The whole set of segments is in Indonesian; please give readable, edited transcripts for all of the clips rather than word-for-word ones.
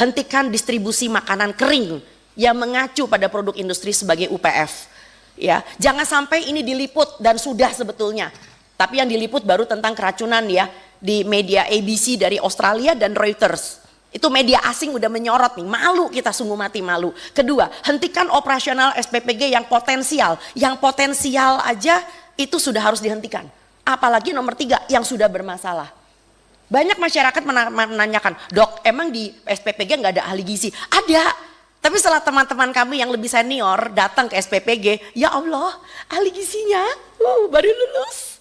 hentikan distribusi makanan kering yang mengacu pada produk industri sebagai UPF. Ya, jangan sampai ini diliput dan sudah sebetulnya. Tapi yang diliput baru tentang keracunan ya di media ABC dari Australia dan Reuters. Itu media asing udah menyorot nih, malu kita, sungguh mati malu. Kedua, hentikan operasional SPPG yang potensial. Yang potensial aja itu sudah harus dihentikan. Apalagi nomor 3 yang sudah bermasalah. Banyak masyarakat menanyakan, dok emang di SPPG nggak ada ahli gizi? Ada, tapi setelah teman-teman kami yang lebih senior datang ke SPPG, ya Allah ahli gizinya baru lulus.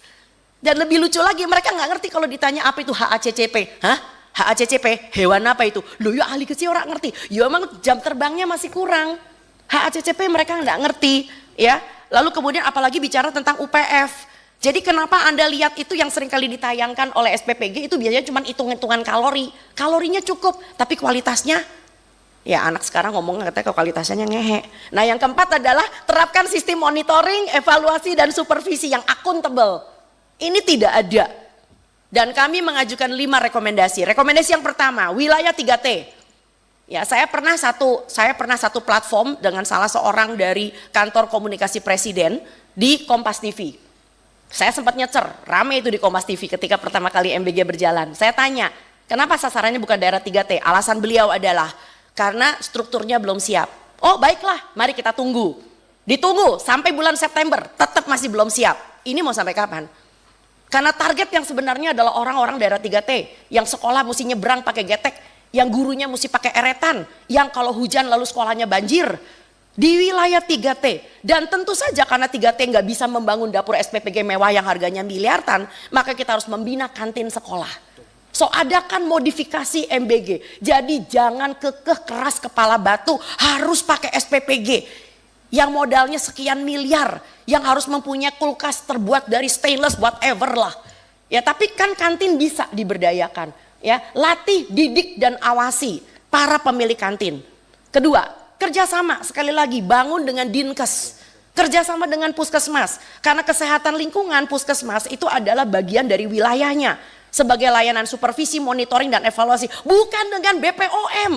Dan lebih lucu lagi, mereka nggak ngerti kalau ditanya apa itu HACCP. Hah? HACCP, hewan apa itu? Loh ya ahli gizi orang ngerti, ya emang jam terbangnya masih kurang. HACCP mereka nggak ngerti ya. Lalu kemudian apalagi bicara tentang UPF. Jadi kenapa Anda lihat itu yang sering kali ditayangkan oleh SPPG itu biasanya cuma hitung-hitungan kalori. Kalorinya cukup, tapi kualitasnya, ya anak sekarang ngomong katanya kualitasnya ngehe. Nah yang keempat adalah terapkan sistem monitoring, evaluasi dan supervisi yang akuntabel. Ini tidak ada. Dan kami mengajukan 5 rekomendasi. Rekomendasi yang pertama, wilayah 3T. Ya, saya pernah satu platform dengan salah seorang dari kantor komunikasi presiden di Kompas TV. Saya sempat nyecer, rame itu di Kompas TV ketika pertama kali MBG berjalan. Saya tanya, kenapa sasarannya bukan daerah 3T? Alasan beliau adalah karena strukturnya belum siap. Oh baiklah, mari kita tunggu. Ditunggu sampai bulan September, tetap masih belum siap. Ini mau sampai kapan? Karena target yang sebenarnya adalah orang-orang daerah 3T yang sekolah mesti nyebrang pakai getek, yang gurunya mesti pakai eretan, yang kalau hujan lalu sekolahnya banjir. Di wilayah 3T, dan tentu saja karena 3T nggak bisa membangun dapur SPPG mewah yang harganya miliaran, maka kita harus membina kantin sekolah. So adakan modifikasi MBG, jadi jangan kekeh keras kepala batu harus pakai SPPG yang modalnya sekian miliar, yang harus mempunyai kulkas terbuat dari stainless whatever lah. Ya tapi kan kantin bisa diberdayakan. Ya latih, didik dan awasi para pemilik kantin. Kedua, kerjasama, sekali lagi bangun dengan Dinkes, kerjasama dengan puskesmas, karena kesehatan lingkungan puskesmas itu adalah bagian dari wilayahnya sebagai layanan supervisi, monitoring dan evaluasi, bukan dengan BPOM.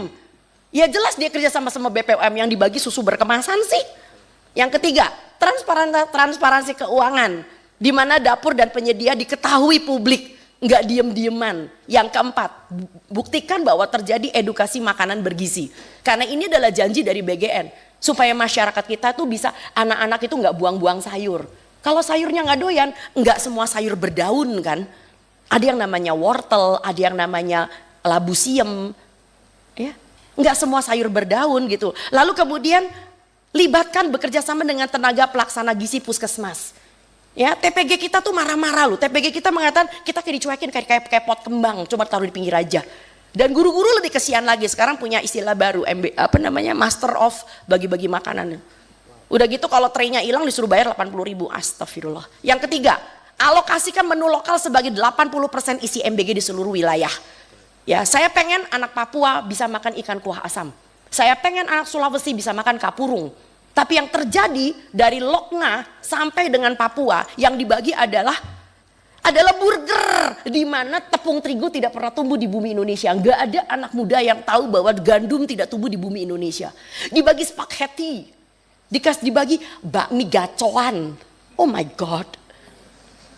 Ya jelas dia kerjasama sama BPOM yang dibagi susu berkemasan sih. Yang ketiga, transparansi keuangan, di mana dapur dan penyedia diketahui publik, nggak diem-dieman. Yang keempat, buktikan bahwa terjadi edukasi makanan bergizi. Karena ini adalah janji dari BGN, supaya masyarakat kita tuh bisa, anak-anak itu nggak buang-buang sayur. Kalau sayurnya nggak doyan, nggak semua sayur berdaun kan. Ada yang namanya wortel, ada yang namanya labu siem, ya. Nggak semua sayur berdaun gitu. Lalu kemudian libatkan bekerja sama dengan tenaga pelaksana gizi puskesmas. Ya, TPG kita tuh marah-marah loh. TPG kita mengatakan kita kayak dicuekin kayak pot kembang, cuma taruh di pinggir aja. Dan guru-guru lebih kesian lagi, sekarang punya istilah baru, Master of bagi-bagi makanan. Udah gitu kalau traynya hilang disuruh bayar 80.000. Astagfirullah. Yang ketiga, alokasikan menu lokal sebagai 80% isi MBG di seluruh wilayah. Ya, saya pengen anak Papua bisa makan ikan kuah asam. Saya pengen anak Sulawesi bisa makan kapurung. Tapi yang terjadi dari Lokna sampai dengan Papua yang dibagi adalah burger, di mana tepung terigu tidak pernah tumbuh di bumi Indonesia. Nggak ada anak muda yang tahu bahwa gandum tidak tumbuh di bumi Indonesia. Dibagi spaghetti, dibagi bakmi gacoan. Oh my god.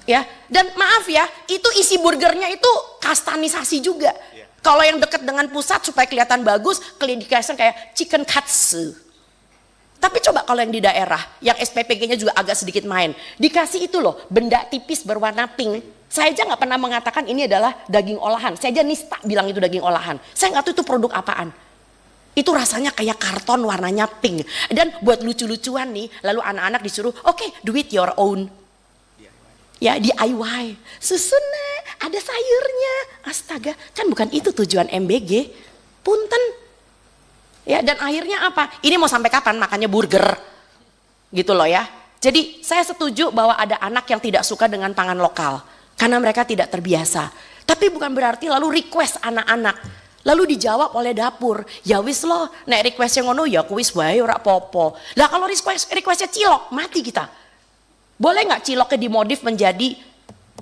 Ya, dan maaf ya, itu isi burgernya itu kastanisasi juga. Kalau yang dekat dengan pusat supaya kelihatan bagus, dikasih kayak chicken katsu. Tapi coba kalau yang di daerah, yang SPPG-nya juga agak sedikit main, dikasih itu loh, benda tipis berwarna pink. Saya aja nggak pernah mengatakan ini adalah daging olahan. Saya aja nista bilang itu daging olahan. Saya nggak tahu itu produk apaan. Itu rasanya kayak karton warnanya pink. Dan buat lucu-lucuan nih, lalu anak-anak disuruh, oke, do it your own. Ya DIY, susunnya ada sayurnya, astaga, kan bukan itu tujuan MBG, punten. Ya dan akhirnya apa? Ini mau sampai kapan makannya burger, gitu loh ya. Jadi saya setuju bahwa ada anak yang tidak suka dengan pangan lokal, karena mereka tidak terbiasa. Tapi bukan berarti lalu request anak-anak, lalu dijawab oleh dapur, ya wis loh, nek requestnya ngono ya kuis wae ora popo. Lah kalau requestnya cilok, mati kita. Boleh nggak ciloknya dimodif menjadi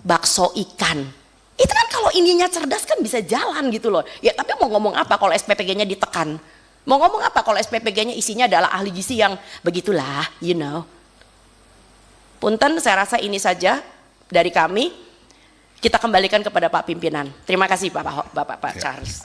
bakso ikan? Itu kan kalau kalau ininya cerdas kan bisa jalan gitu loh. Ya tapi mau ngomong apa kalau SPPG-nya ditekan? Mau ngomong apa kalau SPPG-nya isinya adalah ahli gizi yang begitulah, you know. Punten, saya rasa ini saja dari kami. Kita kembalikan kepada Pak Pimpinan. Terima kasih Pak Charles.